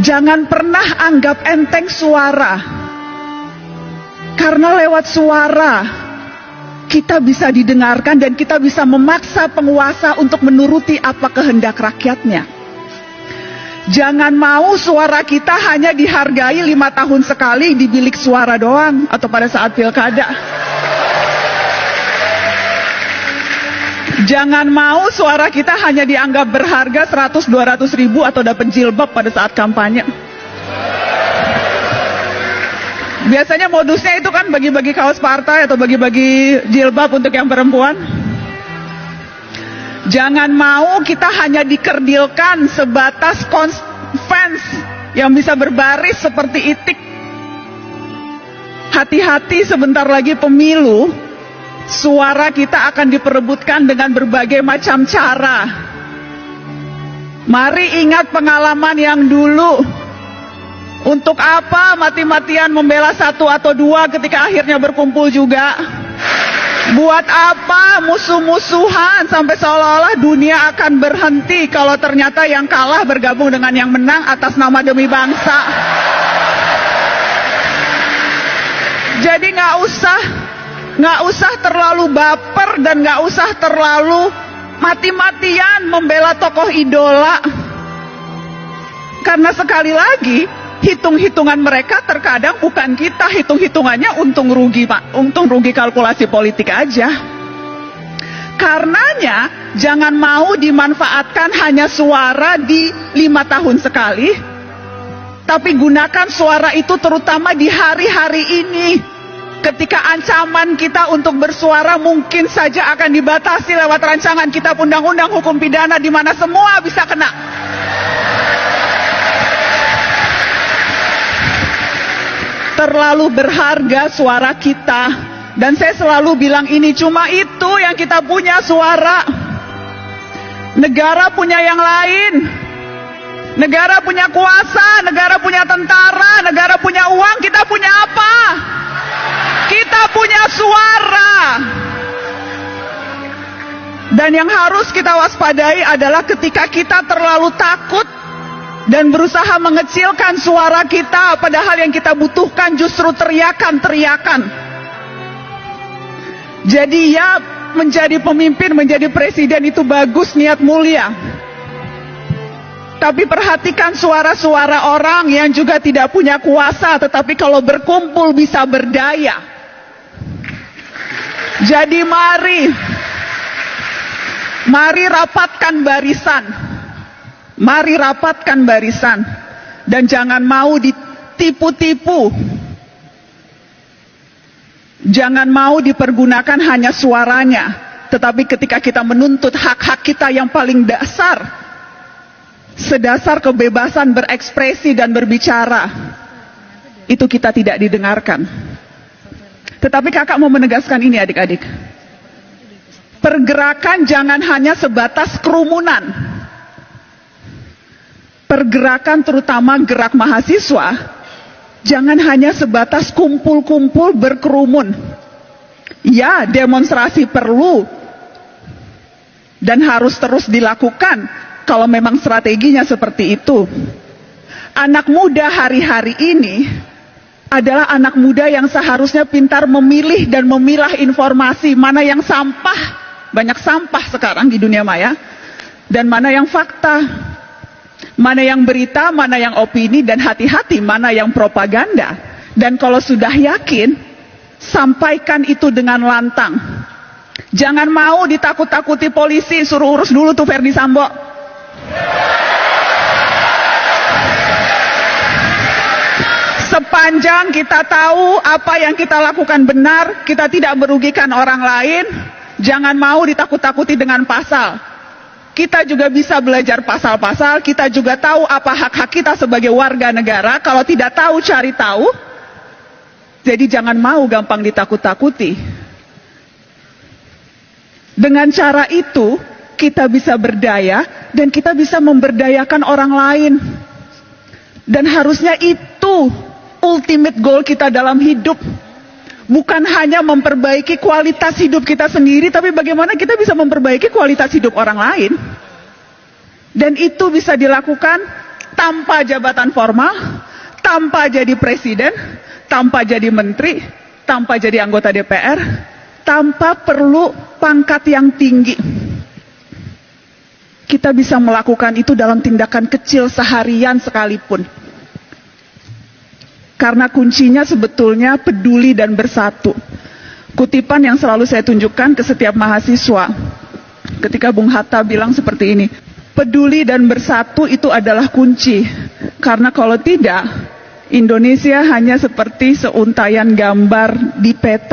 Jangan pernah anggap enteng suara. Karena lewat suara kita bisa didengarkan dan kita bisa memaksa penguasa untuk menuruti apa kehendak rakyatnya. Jangan mau suara kita hanya dihargai 5 tahun sekali di bilik suara doang atau pada saat pilkada. Jangan mau suara kita hanya dianggap berharga 100-200 ribu atau dapat jilbab pada saat kampanye. Biasanya modusnya itu kan bagi-bagi kaos partai atau bagi-bagi jilbab untuk yang perempuan. Jangan mau kita hanya dikerdilkan sebatas fans yang bisa berbaris seperti itik. Hati-hati, sebentar lagi pemilu. Suara kita akan diperebutkan dengan berbagai macam cara. Mari ingat pengalaman yang dulu. Untuk apa mati-matian membela 1 atau 2 ketika akhirnya berkumpul juga? Buat apa musuh-musuhan sampai seolah-olah dunia akan berhenti kalau ternyata yang kalah bergabung dengan yang menang atas nama demi bangsa? Jadi nggak usah terlalu baper dan nggak usah terlalu mati-matian membela tokoh idola. Karena sekali lagi, hitung-hitungan mereka terkadang bukan kita, hitung-hitungannya untung rugi, Pak. Untung rugi kalkulasi politik aja. Karenanya, jangan mau dimanfaatkan hanya suara di 5 tahun sekali, tapi gunakan suara itu terutama di hari-hari ini. Ketika ancaman kita untuk bersuara mungkin saja akan dibatasi lewat rancangan kitab undang-undang hukum pidana di mana semua bisa kena. Terlalu berharga suara kita. Dan saya selalu bilang ini, cuma itu yang kita punya, suara. Negara punya yang lain. Negara punya kuasa, negara punya tentara, negara punya uang, kita punya apa? Kita punya suara. Dan yang harus kita waspadai adalah ketika kita terlalu takut dan berusaha mengecilkan suara kita, padahal yang kita butuhkan justru teriakan-teriakan. Jadi ya, menjadi pemimpin, menjadi presiden itu bagus, niat mulia. Tapi perhatikan suara-suara orang yang juga tidak punya kuasa, tetapi kalau berkumpul bisa berdaya. Jadi mari rapatkan barisan. Mari rapatkan barisan. Dan jangan mau ditipu-tipu. Jangan mau dipergunakan hanya suaranya. Tetapi ketika kita menuntut hak-hak kita yang paling dasar, sedasar kebebasan berekspresi dan berbicara, itu kita tidak didengarkan. Tetapi kakak mau menegaskan ini, adik-adik. Pergerakan jangan hanya sebatas kerumunan. Pergerakan terutama gerak mahasiswa jangan hanya sebatas kumpul-kumpul berkerumun. Ya, demonstrasi perlu dan harus terus dilakukan kalau memang strateginya seperti itu. Anak muda hari-hari ini adalah anak muda yang seharusnya pintar memilih dan memilah informasi, mana yang sampah, banyak sampah sekarang di dunia maya, dan mana yang fakta, mana yang berita, mana yang opini, dan hati-hati mana yang propaganda. Dan kalau sudah yakin, sampaikan itu dengan lantang. Jangan mau ditakut-takuti polisi, suruh urus dulu tuh Verdi Sambo. Sepanjang kita tahu apa yang kita lakukan benar, kita tidak merugikan orang lain, jangan mau ditakut-takuti dengan pasal. Kita juga bisa belajar pasal-pasal, kita juga tahu apa hak-hak kita sebagai warga negara. Kalau tidak tahu, cari tahu. Jadi jangan mau gampang ditakut-takuti. Dengan cara itu, kita bisa berdaya dan kita bisa memberdayakan orang lain. Dan harusnya itu ultimate goal kita dalam hidup. Bukan hanya memperbaiki kualitas hidup kita sendiri, tapi bagaimana kita bisa memperbaiki kualitas hidup orang lain. Dan itu bisa dilakukan tanpa jabatan formal, tanpa jadi presiden, tanpa jadi menteri, tanpa jadi anggota DPR, tanpa perlu pangkat yang tinggi. Kita bisa melakukan itu dalam tindakan kecil seharian sekalipun. Karena kuncinya sebetulnya peduli dan bersatu. Kutipan yang selalu saya tunjukkan ke setiap mahasiswa ketika Bung Hatta bilang seperti ini, peduli dan bersatu itu adalah kunci. Karena kalau tidak, Indonesia hanya seperti seuntaian gambar di peta.